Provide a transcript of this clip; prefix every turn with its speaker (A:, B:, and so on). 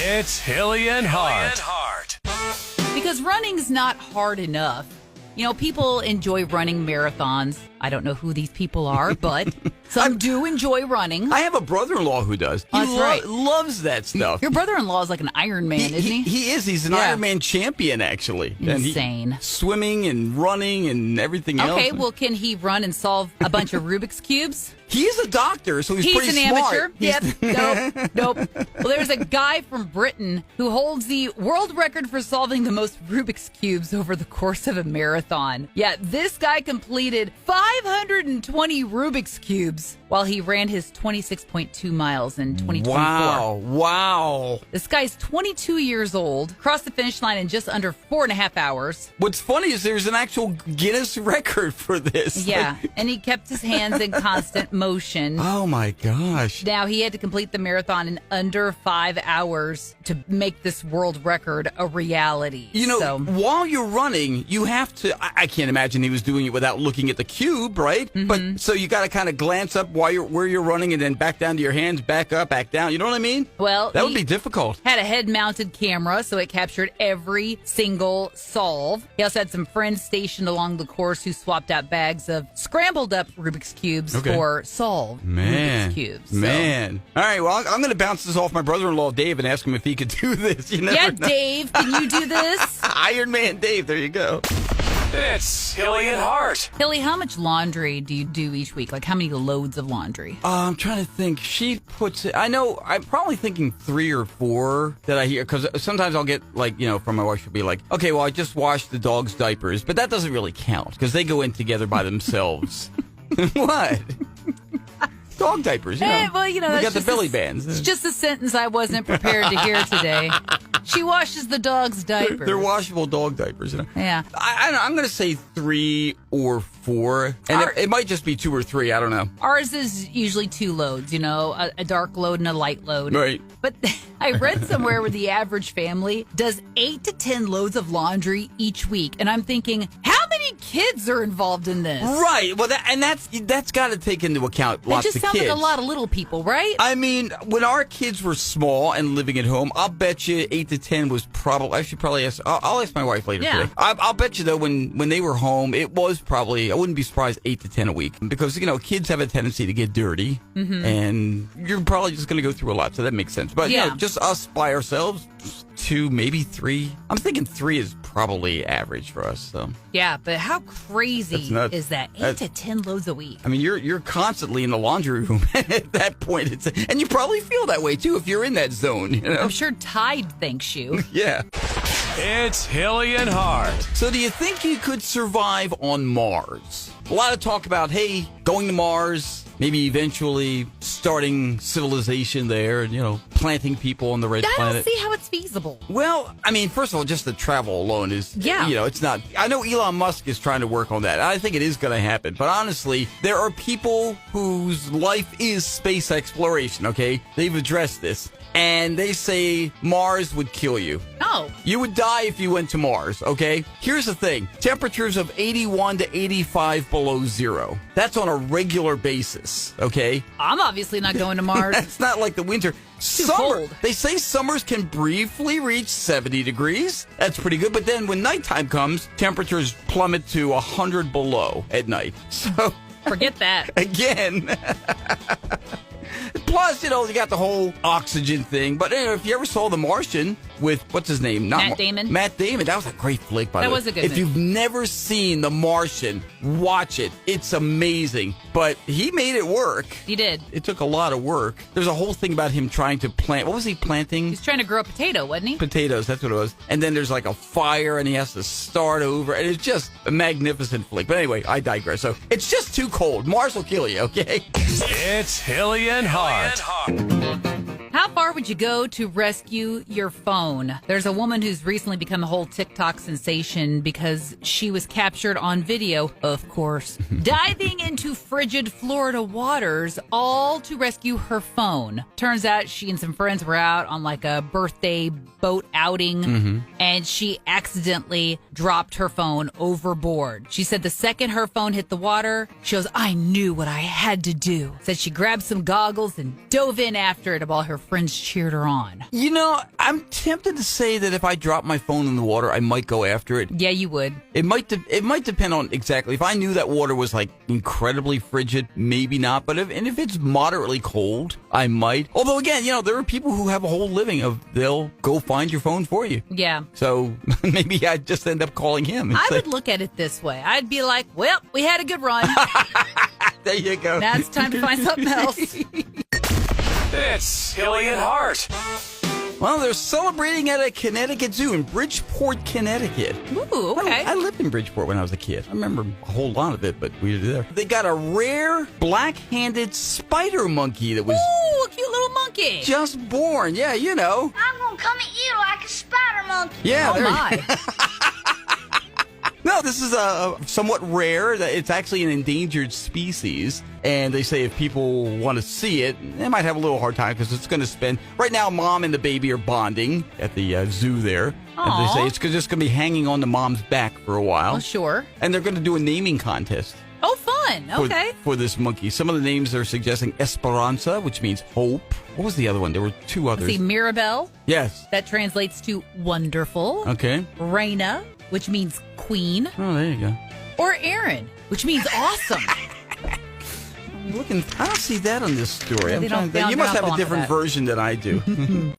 A: It's Hilly and Hart.
B: Because running's not hard enough. You know, people enjoy running marathons. I don't know who these people are, but some do enjoy running.
C: I have a brother-in-law who does. He
B: That's right.
C: loves that stuff.
B: Your brother-in-law is like an Iron Man, isn't he?
C: He is. He's an Ironman champion, actually.
B: Insane.
C: And swimming and running and everything else.
B: Okay, well, can he run and solve a bunch of Rubik's Cubes?
C: He is a doctor, so he's pretty
B: an
C: smart.
B: amateur. Yep. Nope. Well, there's a guy from Britain who holds the world record for solving the most Rubik's Cubes over the course of a marathon. Yeah, this guy completed 520 Rubik's Cubes while he ran his 26.2 miles in 2024.
C: Wow.
B: This guy's 22 years old, crossed the finish line in just under 4.5 hours.
C: What's funny is there's an actual Guinness record for this.
B: Yeah, and he kept his hands in constant motion.
C: Oh, my gosh.
B: Now, he had to complete the marathon in under 5 hours to make this world record a reality.
C: You know, while you're running, you have to, I can't imagine he was doing it without looking at the cube, right?
B: Mm-hmm.
C: But so you got to kind of glance up while where you're running and then back down to your hands, back up, back down. You know what I mean?
B: Well,
C: that would be difficult.
B: Had a head-mounted camera, so it captured every single solve. He also had some friends stationed along the course who swapped out bags of scrambled up Rubik's Cubes for solved Rubik's Cubes.
C: Man. All right, well, I'm going to bounce this off my brother-in-law, Dave, and ask him if he could do this. You never know.
B: Dave, can you do this?
C: Iron Man Dave, there you go.
A: It's Hilly and Hart.
B: Hilly, how much laundry do you do each week? Like, how many loads of laundry?
C: I'm trying to think. She puts it, I know, I'm probably thinking 3 or 4 that I hear, because sometimes I'll get, like, you know, from my wife, she'll be like, okay, well, I just washed the dog's diapers, but that doesn't really count, because they go in together by themselves. What? Dog diapers, you know.
B: Well, you know,
C: we got the belly bands.
B: It's just a sentence I wasn't prepared to hear today. She washes the dog's diapers.
C: They're washable dog diapers, you know.
B: Yeah.
C: I'm going to say 3 or 4, and it might just be 2 or 3. I don't know.
B: Ours is usually 2 loads, you know, a dark load and a light load.
C: Right.
B: But I read somewhere where the average family does 8 to 10 loads of laundry each week, and I'm thinking, how many kids are involved in this?
C: Right. Well, that's got to take into account lots of kids.
B: It just sounds like a lot of little people, right?
C: I mean, when our kids were small and living at home, I'll bet you 8 to 10 was probably. I should probably ask. I'll ask my wife later today. I'll bet you though, when they were home, it was probably. I wouldn't be surprised 8 to 10 a week, because you know kids have a tendency to get dirty, and you're probably just going to go through a lot, so that makes sense. But you know, just us by ourselves, 2, maybe 3. I'm thinking 3 is probably average for us. So
B: yeah, but how crazy is that? 8 to 10 loads a week.
C: I mean, you're constantly in the laundry room at that point. And you probably feel that way too if you're in that zone. You know?
B: I'm sure Tide thanks you.
C: Yeah.
A: It's Hilly and Hart.
C: So do you think you could survive on Mars? A lot of talk about, hey, going to Mars, maybe eventually starting civilization there, and, you know, planting people on the red planet.
B: I don't see how it's feasible.
C: Well, I mean, first of all, just the travel alone is, you know, it's not. I know Elon Musk is trying to work on that. I think it is going to happen. But honestly, there are people whose life is space exploration, okay? They've addressed this. And they say Mars would kill you.
B: Oh.
C: You would die if you went to Mars, okay? Here's the thing. Temperatures of 81 to 85 below zero. That's on a regular basis, okay?
B: I'm obviously not going to Mars.
C: It's not like the winter.
B: Too cold.
C: They say summers can briefly reach 70 degrees. That's pretty good. But then when nighttime comes, temperatures plummet to 100 below at night. So
B: forget that.
C: Again. Plus, you know, you got the whole oxygen thing. But you know, if you ever saw The Martian with, what's his name?
B: Matt Damon.
C: Matt Damon. That was a great flick, by the way.
B: That was a good
C: If
B: movie.
C: you've never seen The Martian, watch it. It's amazing. But he made it work.
B: He did.
C: It took a lot of work. There's a whole thing about him trying to plant. What was he planting?
B: He's trying to grow a potato, wasn't he?
C: Potatoes, that's what it was. And then there's like a fire and he has to start over. And it's just a magnificent flick. But anyway, I digress. So it's just too cold. Mars will kill you, okay?
A: It's Hilly and Hart.
B: How far would you go to rescue your phone? There's a woman who's recently become a whole TikTok sensation because she was captured on video, of course, diving into frigid Florida waters, all to rescue her phone. Turns out she and some friends were out on like a birthday boat outing, and she accidentally dropped her phone overboard. She said the second her phone hit the water, she goes, "I knew what I had to do." Said she grabbed some goggles and dove in after it while her friends cheered her on.
C: You know, I'm tempted to say that if I drop my phone in the water, I might go after it.
B: Yeah, you would.
C: It might depend on exactly. If I knew that water was like incredibly frigid, maybe not. But if it's moderately cold, I might. Although again, there are people who have a whole living of they'll go find your phone for you.
B: Yeah.
C: So maybe I'd just end up calling him.
B: I would look at it this way. I'd be like, well, we had a good run.
C: There you go.
B: Now it's time to find something else.
A: It's Hilly and Hart.
C: Well, they're celebrating at a Connecticut Zoo in Bridgeport, Connecticut.
B: Ooh, okay.
C: I lived in Bridgeport when I was a kid. I remember a whole lot of it, but we were there. They got a rare black-handed spider monkey that was
B: Ooh, a cute little monkey.
C: just born. Yeah,
D: I'm gonna come at you like a spider monkey.
C: Yeah,
B: Oh, my.
C: No, this is a somewhat rare. It's actually an endangered species, and they say if people want to see it, they might have a little hard time because it's going to spend. Right now, mom and the baby are bonding at the zoo there, and they say it's just going to be hanging on the mom's back for a while.
B: Oh, sure.
C: And they're going to do a naming contest.
B: Oh, fun. Okay.
C: For this monkey. Some of the names are suggesting Esperanza, which means hope. What was the other one? There were two others.
B: See, Mirabelle.
C: Yes.
B: That translates to wonderful.
C: Okay.
B: Reina, which means queen.
C: Oh, there you go.
B: Or Aaron, which means awesome.
C: I don't see that on this story.
B: Yeah, they don't-
C: you
B: they're
C: must
B: not
C: have a
B: going for
C: different
B: that.
C: version than I do.